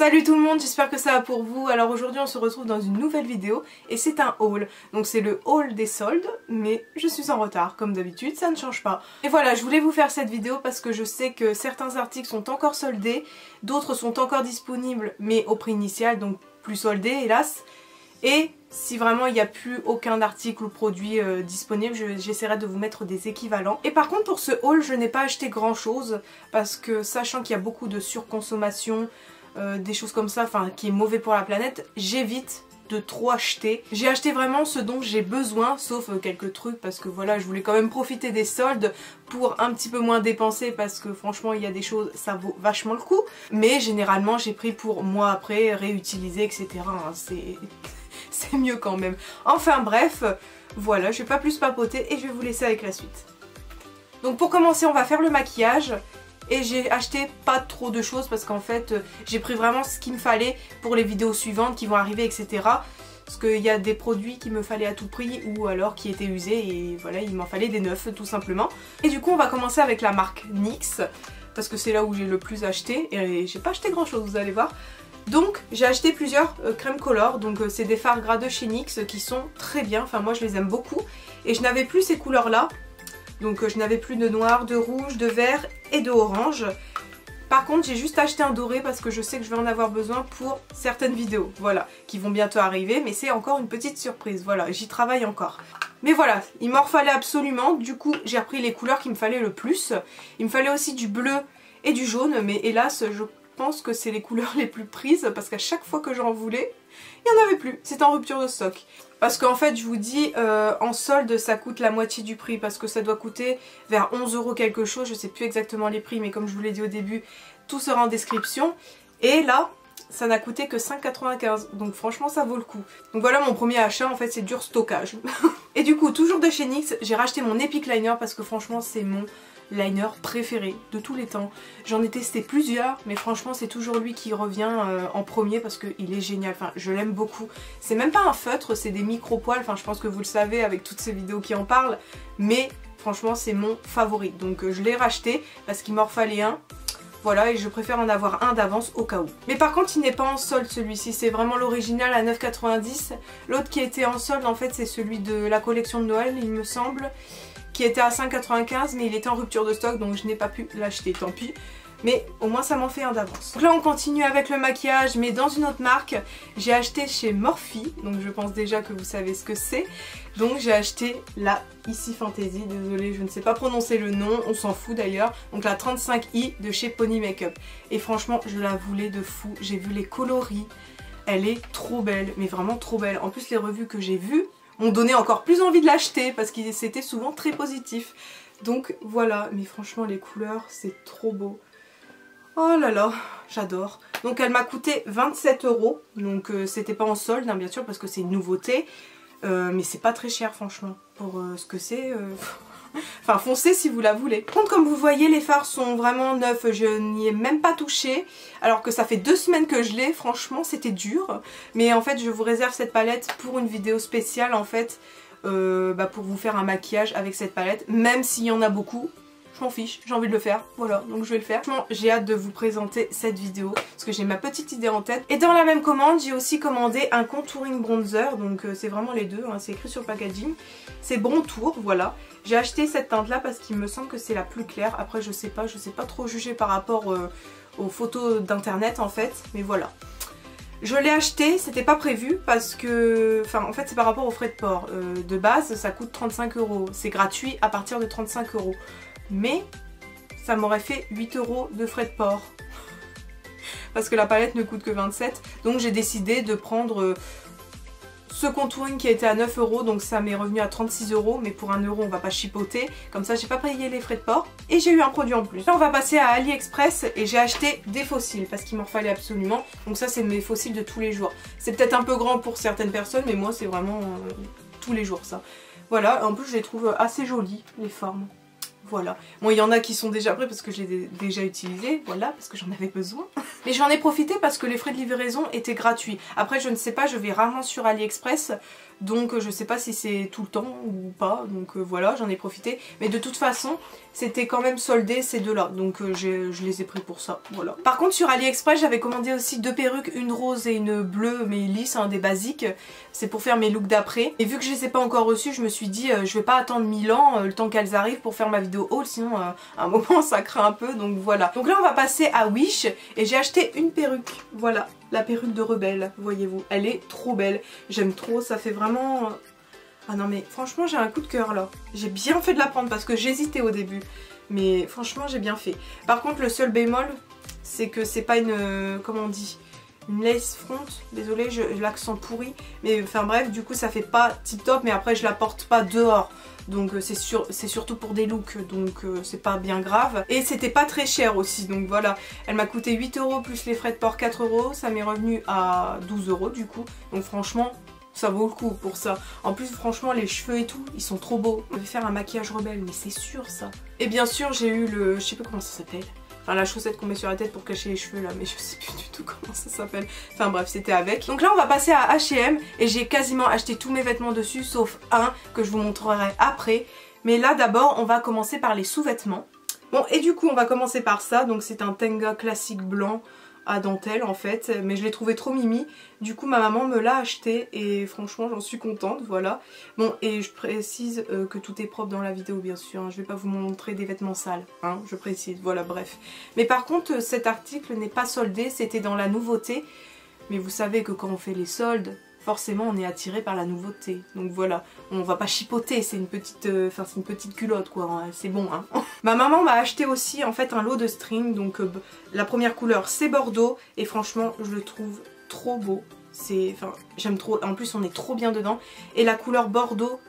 Salut tout le monde, j'espère que ça va pour vous. Alors aujourd'hui on se retrouve dans une nouvelle vidéo et c'est un haul. Donc c'est le haul des soldes, mais je suis en retard comme d'habitude, ça ne change pas. Et voilà, je voulais vous faire cette vidéo parce que je sais que certains articles sont encore soldés, d'autres sont encore disponibles mais au prix initial, donc plus soldés hélas. Et si vraiment il n'y a plus aucun article ou produit disponible, j'essaierai de vous mettre des équivalents. Et par contre pour ce haul je n'ai pas acheté grand chose parce que sachant qu'il y a beaucoup de surconsommation, des choses comme ça, enfin qui est mauvais pour la planète, j'évite de trop acheter. J'ai acheté vraiment ce dont j'ai besoin, sauf quelques trucs parce que voilà, je voulais quand même profiter des soldes pour un petit peu moins dépenser parce que franchement il y a des choses, ça vaut vachement le coup. Mais généralement j'ai pris pour moi après, réutiliser etc. Hein, c'est mieux quand même. Enfin bref, voilà, je vais pas plus papoter et je vais vous laisser avec la suite. Donc pour commencer on va faire le maquillage. Et j'ai acheté pas trop de choses parce qu'en fait j'ai pris vraiment ce qu'il me fallait pour les vidéos suivantes qui vont arriver etc. Parce qu'il y a des produits qu'il me fallait à tout prix ou alors qui étaient usés et voilà il m'en fallait des neufs tout simplement. Et du coup on va commencer avec la marque NYX parce que c'est là où j'ai le plus acheté et j'ai pas acheté grand chose vous allez voir. Donc j'ai acheté plusieurs crèmes color, donc c'est des fards gras de chez NYX qui sont très bien, enfin moi je les aime beaucoup. Et je n'avais plus ces couleurs là. Donc je n'avais plus de noir, de rouge, de vert et de orange. Par contre j'ai juste acheté un doré parce que je sais que je vais en avoir besoin pour certaines vidéos, voilà, qui vont bientôt arriver, mais c'est encore une petite surprise, voilà, j'y travaille encore. Mais voilà, il m'en fallait absolument, du coup j'ai repris les couleurs qu'il me fallait le plus. Il me fallait aussi du bleu et du jaune, mais hélas je pense que c'est les couleurs les plus prises parce qu'à chaque fois que j'en voulais, il n'y en avait plus, c'est en rupture de stock. Parce qu'en fait je vous dis en solde ça coûte la moitié du prix parce que ça doit coûter vers 11 € quelque chose, je sais plus exactement les prix mais comme je vous l'ai dit au début tout sera en description. Et là ça n'a coûté que 5,95 € donc franchement ça vaut le coup. Donc voilà mon premier achat en fait, c'est dur stockage. Et du coup toujours de chez NYX j'ai racheté mon Epic Liner parce que franchement c'est mon liner préféré de tous les temps. J'en ai testé plusieurs mais franchement c'est toujours lui qui revient en premier parce qu'il est génial, enfin je l'aime beaucoup. C'est même pas un feutre, c'est des micro poils, enfin je pense que vous le savez avec toutes ces vidéos qui en parlent, mais franchement c'est mon favori. Donc je l'ai racheté parce qu'il m'en fallait un. Voilà, et je préfère en avoir un d'avance au cas où. Mais par contre il n'est pas en solde celui-ci, c'est vraiment l'original à 9,90 €. L'autre qui était en solde en fait c'est celui de la collection de Noël il me semble, qui était à 5,95 € mais il était en rupture de stock donc je n'ai pas pu l'acheter, tant pis. Mais au moins ça m'en fait un d'avance. Donc là on continue avec le maquillage mais dans une autre marque. J'ai acheté chez Morphe, donc je pense déjà que vous savez ce que c'est. Donc j'ai acheté la Ici Fantasy, désolée je ne sais pas prononcer le nom, on s'en fout d'ailleurs. Donc la 35i de chez Pony Makeup. Et franchement je la voulais de fou, j'ai vu les coloris. Elle est trop belle, mais vraiment trop belle. En plus les revues que j'ai vues m'ont donné encore plus envie de l'acheter parce que c'était souvent très positif. Donc voilà, mais franchement les couleurs c'est trop beau. Oh là là, j'adore. Donc elle m'a coûté 27 €, donc c'était pas en solde hein, bien sûr parce que c'est une nouveauté. Mais c'est pas très cher franchement pour ce que c'est. Enfin foncez si vous la voulez. Par contre comme vous voyez les fards sont vraiment neufs, je n'y ai même pas touché. Alors que ça fait 2 semaines que je l'ai, franchement c'était dur. Mais en fait je vous réserve cette palette pour une vidéo spéciale en fait. Pour vous faire un maquillage avec cette palette. Même s'il y en a beaucoup, je m'en fiche, j'ai envie de le faire, voilà, donc je vais le faire. Franchement j'ai hâte de vous présenter cette vidéo parce que j'ai ma petite idée en tête. Et dans la même commande j'ai aussi commandé un contouring bronzer, donc c'est vraiment les deux, hein, c'est écrit sur le packaging. C'est Brontour, voilà. J'ai acheté cette teinte là parce qu'il me semble que c'est la plus claire. Après je sais pas trop juger par rapport aux photos d'internet en fait, mais voilà. Je l'ai acheté, c'était pas prévu parce que... Enfin en fait c'est par rapport aux frais de port. De base ça coûte 35 €, c'est gratuit à partir de 35 €. Mais ça m'aurait fait 8 € de frais de port. Parce que la palette ne coûte que 27 €. Donc j'ai décidé de prendre ce contouring qui était à 9 €. Donc ça m'est revenu à 36 €. Mais pour 1 € on va pas chipoter. Comme ça j'ai pas payé les frais de port. Et j'ai eu un produit en plus. Là on va passer à AliExpress. Et j'ai acheté des faux cils. Parce qu'il m'en fallait absolument. Donc ça c'est mes faux cils de tous les jours. C'est peut-être un peu grand pour certaines personnes. Mais moi c'est vraiment tous les jours ça. Voilà. En plus je les trouve assez jolies les formes. Voilà. Bon, il y en a qui sont déjà prêts parce que je les ai déjà utilisés, voilà, parce que j'en avais besoin. Mais j'en ai profité parce que les frais de livraison étaient gratuits. Après, je ne sais pas, je vais rarement sur AliExpress, donc je sais pas si c'est tout le temps ou pas, donc voilà, j'en ai profité. Mais de toute façon, c'était quand même soldé ces deux là, donc je les ai pris pour ça, voilà. Par contre sur AliExpress j'avais commandé aussi deux perruques, une rose et une bleue mais lisse, hein, des basiques, c'est pour faire mes looks d'après. Et vu que je les ai pas encore reçues, je me suis dit je vais pas attendre 1000 ans le temps qu'elles arrivent pour faire ma vidéo haul, sinon à un moment ça craint un peu, donc voilà. Donc là on va passer à Wish et j'ai acheté une perruque, voilà, la perruque de Rebelle, voyez-vous, elle est trop belle, j'aime trop, ça fait vraiment... Ah non mais franchement j'ai un coup de cœur là. J'ai bien fait de la prendre parce que j'hésitais au début. Mais franchement j'ai bien fait. Par contre le seul bémol c'est que c'est pas une... comment on dit, une lace front. Désolée, l'accent pourri. Mais enfin bref, du coup ça fait pas tip top. Mais après je la porte pas dehors. Donc c'est surtout pour des looks. Donc c'est pas bien grave. Et c'était pas très cher aussi. Donc voilà. Elle m'a coûté 8 € plus les frais de port 4 €. Ça m'est revenu à 12 € du coup. Donc franchement... ça vaut le coup pour ça. En plus franchement les cheveux et tout, ils sont trop beaux. Je vais faire un maquillage rebelle, mais c'est sûr ça. Et bien sûr j'ai eu le... je sais pas comment ça s'appelle. Enfin la chaussette qu'on met sur la tête pour cacher les cheveux là, mais je sais plus du tout comment ça s'appelle. Enfin bref, c'était avec. Donc là on va passer à H&M et j'ai quasiment acheté tous mes vêtements dessus sauf un que je vous montrerai après. Mais là d'abord on va commencer par les sous-vêtements. Bon et du coup on va commencer par ça. Donc c'est un Tenga classique blanc à dentelle en fait, mais je l'ai trouvé trop mimi, du coup ma maman me l'a acheté et franchement j'en suis contente, voilà. Bon et je précise que tout est propre dans la vidéo bien sûr, hein. Je vais pas vous montrer des vêtements sales, hein, je précise, voilà bref. Mais par contre cet article n'est pas soldé, c'était dans la nouveauté, mais vous savez que quand on fait les soldes, forcément on est attiré par la nouveauté. Donc voilà, on va pas chipoter, c'est une petite c'est une petite culotte quoi, hein, c'est bon hein. Ma maman m'a acheté aussi en fait un lot de string, donc la première couleur c'est bordeaux et franchement je le trouve trop beau. C'est, enfin j'aime trop, en plus on est trop bien dedans. Et la couleur bordeaux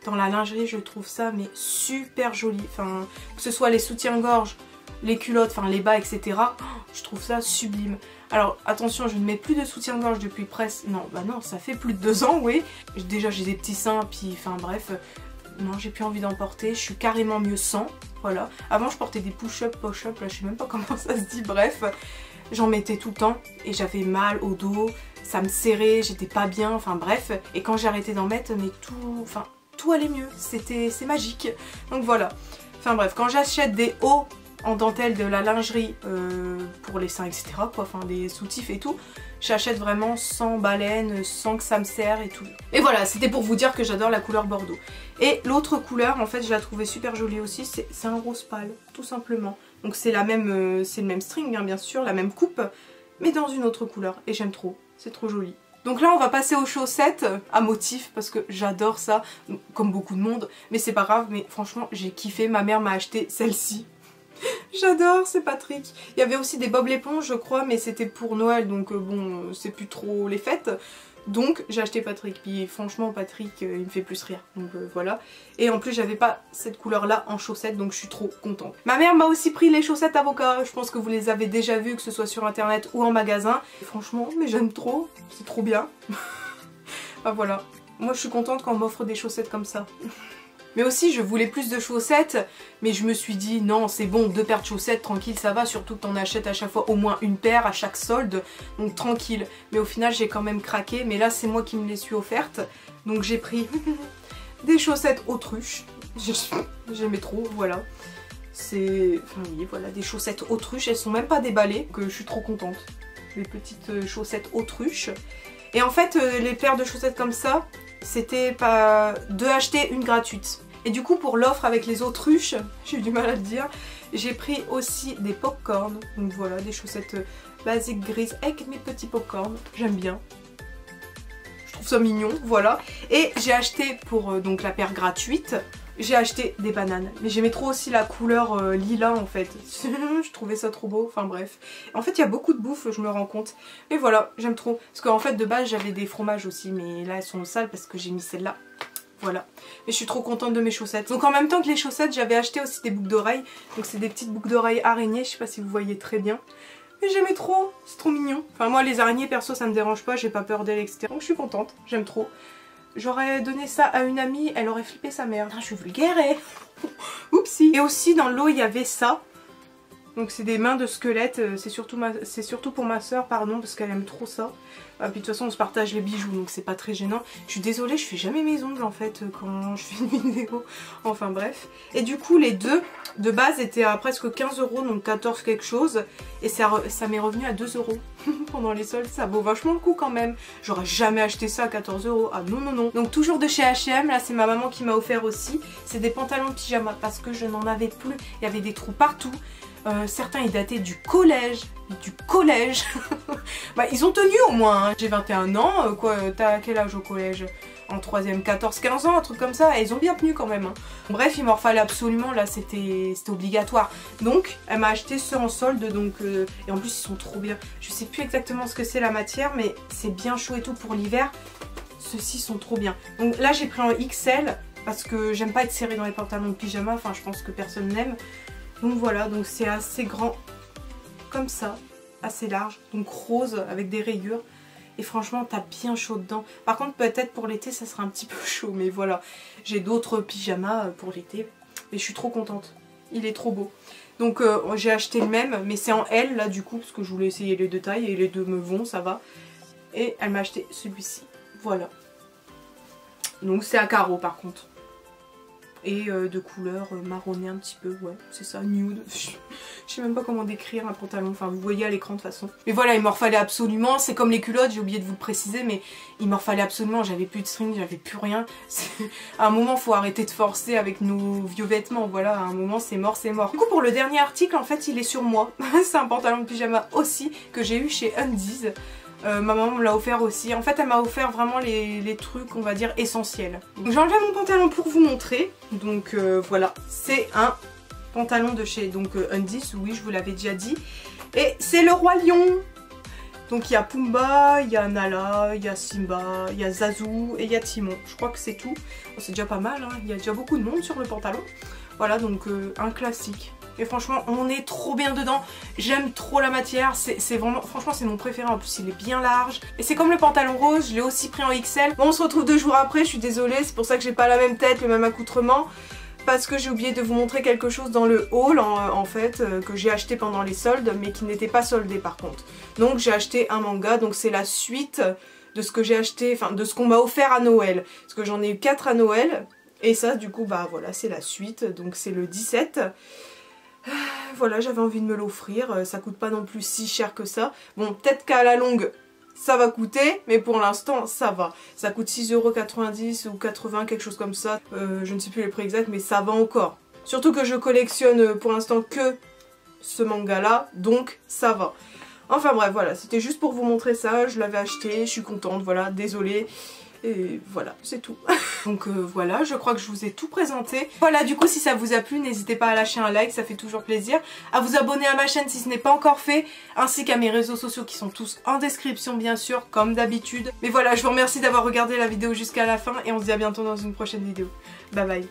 dans la lingerie je trouve ça mais super joli, enfin que ce soit les soutiens-gorge, les culottes, enfin les bas etc. Je trouve ça sublime. Alors attention, je ne mets plus de soutien-gorge depuis presque... Non, bah non, ça fait plus de 2 ans, oui. Déjà j'ai des petits seins, puis enfin bref... Non, j'ai plus envie d'en porter, je suis carrément mieux sans, voilà. Avant je portais des push-up, push-up, là je sais même pas comment ça se dit, bref. J'en mettais tout le temps et j'avais mal au dos, ça me serrait, j'étais pas bien, enfin bref. Et quand j'ai arrêté d'en mettre, mais tout allait mieux, c'est magique. Donc voilà. Enfin bref, quand j'achète des hauts en dentelle de la lingerie pour les seins etc quoi, enfin des soutifs et tout, j'achète vraiment sans baleine, sans que ça me serre et tout. Et voilà, c'était pour vous dire que j'adore la couleur bordeaux. Et l'autre couleur en fait je la trouvais super jolie aussi, c'est un rose pâle tout simplement. Donc c'est la même, c'est le même string hein, bien sûr, la même coupe, mais dans une autre couleur et j'aime trop, c'est trop joli. Donc là on va passer aux chaussettes à motif parce que j'adore ça, comme beaucoup de monde, mais c'est pas grave, mais franchement j'ai kiffé, ma mère m'a acheté celle-ci. J'adore, c'est Patrick. Il y avait aussi des Bob l'éponge je crois, mais c'était pour Noël donc bon c'est plus trop les fêtes. Donc j'ai acheté Patrick, puis franchement Patrick il me fait plus rire, donc voilà. Et en plus j'avais pas cette couleur là en chaussettes donc je suis trop contente. Ma mère m'a aussi pris les chaussettes avocat, je pense que vous les avez déjà vues que ce soit sur internet ou en magasin. Et franchement mais j'aime trop, c'est trop bien. Bah voilà, moi je suis contente quand on m'offre des chaussettes comme ça. Mais aussi je voulais plus de chaussettes, mais je me suis dit non c'est bon, 2 paires de chaussettes tranquille ça va, surtout que t'en achètes à chaque fois au moins une paire à chaque solde, donc tranquille. Mais au final j'ai quand même craqué, mais là c'est moi qui me les suis offertes, donc j'ai pris des chaussettes autruches, j'aimais trop, voilà. C'est, enfin oui voilà, des chaussettes autruches, elles sont même pas déballées, que je suis trop contente. Les petites chaussettes autruches. Et en fait les paires de chaussettes comme ça, c'était pas 2 achetées, une gratuite. Et du coup pour l'offre avec les autruches, j'ai eu du mal à le dire, j'ai pris aussi des pop-corn. Donc voilà, des chaussettes basiques grises avec mes petits pop-corn, j'aime bien. Je trouve ça mignon, voilà. Et j'ai acheté pour donc la paire gratuite, j'ai acheté des bananes. Mais j'aimais trop aussi la couleur lilas en fait. Je trouvais ça trop beau, enfin bref. En fait il y a beaucoup de bouffe, je me rends compte. Mais voilà, j'aime trop. Parce qu'en fait de base j'avais des fromages aussi, mais là elles sont sales parce que j'ai mis celle-là. Voilà. Mais je suis trop contente de mes chaussettes. Donc en même temps que les chaussettes, j'avais acheté aussi des boucles d'oreilles. Donc c'est des petites boucles d'oreilles araignées, je sais pas si vous voyez très bien. Mais j'aimais trop, c'est trop mignon. Enfin moi les araignées perso ça me dérange pas, j'ai pas peur d'elles etc. Donc je suis contente, j'aime trop. J'aurais donné ça à une amie, elle aurait flippé sa mère. Putain, je suis vulgaire. Oupsie. Et aussi dans le lot il y avait ça. Donc c'est des mains de squelette, c'est surtout pour ma soeur, pardon, parce qu'elle aime trop ça. Puis de toute façon on se partage les bijoux, donc c'est pas très gênant. Je suis désolée, je fais jamais mes ongles en fait quand je fais une vidéo. Enfin bref. Et du coup les deux de base étaient à presque 15 €, donc 14 quelque chose. Et ça m'est revenu à 2 € pendant les soldes. Ça vaut vachement le coup quand même. J'aurais jamais acheté ça à 14 €. Ah non non non. Donc toujours de chez H&M, là c'est ma maman qui m'a offert aussi. C'est des pantalons de pyjama parce que je n'en avais plus. Il y avait des trous partout. Certains ils dataient du collège. Bah ils ont tenu au moins, hein. J'ai 21 ans, quoi, t'as quel âge au collège? En 3ème, 14, 15 ans, un truc comme ça, et ils ont bien tenu quand même, hein. Bref, il m'en fallait absolument, là c'était obligatoire. Donc elle m'a acheté ceux en solde, donc et en plus ils sont trop bien. Je sais plus exactement ce que c'est la matière, mais c'est bien chaud et tout pour l'hiver. Ceux-ci sont trop bien. Donc là j'ai pris en XL, parce que j'aime pas être serrée dans les pantalons de pyjama, enfin je pense que personne n'aime. Donc voilà, donc c'est assez grand, comme ça, assez large, donc rose avec des rayures. Et franchement t'as bien chaud dedans. Par contre peut-être pour l'été ça sera un petit peu chaud, mais voilà. J'ai d'autres pyjamas pour l'été. Et je suis trop contente. Il est trop beau. Donc j'ai acheté le même, mais c'est en L là du coup, parce que je voulais essayer les deux tailles et les deux me vont, ça va. Et elle m'a acheté celui-ci. Voilà. Donc c'est à carreaux par contre. Et de couleur marronné un petit peu, ouais, c'est ça, nude. Je sais même pas comment décrire un pantalon, enfin vous voyez à l'écran de toute façon. Mais voilà, il m'en fallait absolument, c'est comme les culottes, j'ai oublié de vous le préciser, mais il m'en fallait absolument, j'avais plus de string, j'avais plus rien. À un moment, faut arrêter de forcer avec nos vieux vêtements, voilà, à un moment c'est mort, c'est mort. Du coup pour le dernier article, en fait il est sur moi. C'est un pantalon de pyjama aussi, que j'ai eu chez Undies. Ma maman me l'a offert aussi. En fait elle m'a offert vraiment les trucs on va dire essentiels. Donc j'ai enlevé mon pantalon pour vous montrer. Donc voilà, c'est un pantalon de chez Undies, oui je vous l'avais déjà dit. Et c'est le Roi Lion. Donc il y a Pumba, il y a Nala, il y a Simba, il y a Zazu et il y a Timon. Je crois que c'est tout. Bon, c'est déjà pas mal, hein. Il y a déjà beaucoup de monde sur le pantalon. Voilà donc un classique. Et franchement on est trop bien dedans. J'aime trop la matière, c'est vraiment, franchement c'est mon préféré, en plus il est bien large. Et c'est comme le pantalon rose, je l'ai aussi pris en XL. Bon on se retrouve 2 jours après, je suis désolée, c'est pour ça que j'ai pas la même tête, le même accoutrement. Parce que j'ai oublié de vous montrer quelque chose dans le haul en fait, que j'ai acheté pendant les soldes, mais qui n'était pas soldé par contre. Donc j'ai acheté un manga, donc c'est la suite de ce que j'ai acheté, enfin de ce qu'on m'a offert à Noël. Parce que j'en ai eu 4 à Noël, et ça du coup bah voilà c'est la suite, donc c'est le 17. Voilà, j'avais envie de me l'offrir, ça coûte pas non plus si cher que ça. Bon, peut-être qu'à la longue, ça va coûter, mais pour l'instant, ça va. Ça coûte 6,90 € ou 80, quelque chose comme ça. Je ne sais plus les prix exacts, mais ça va encore. Surtout que je collectionne pour l'instant que ce manga-là, donc ça va. Enfin bref, voilà, c'était juste pour vous montrer ça, je l'avais acheté, je suis contente, voilà, désolée. Et voilà, c'est tout. Donc voilà, je crois que je vous ai tout présenté. Voilà, du coup si ça vous a plu, n'hésitez pas à lâcher un like, ça fait toujours plaisir. À vous abonner à ma chaîne si ce n'est pas encore fait, ainsi qu'à mes réseaux sociaux qui sont tous en description bien sûr, comme d'habitude. Mais voilà, je vous remercie d'avoir regardé la vidéo jusqu'à la fin et on se dit à bientôt dans une prochaine vidéo. Bye bye.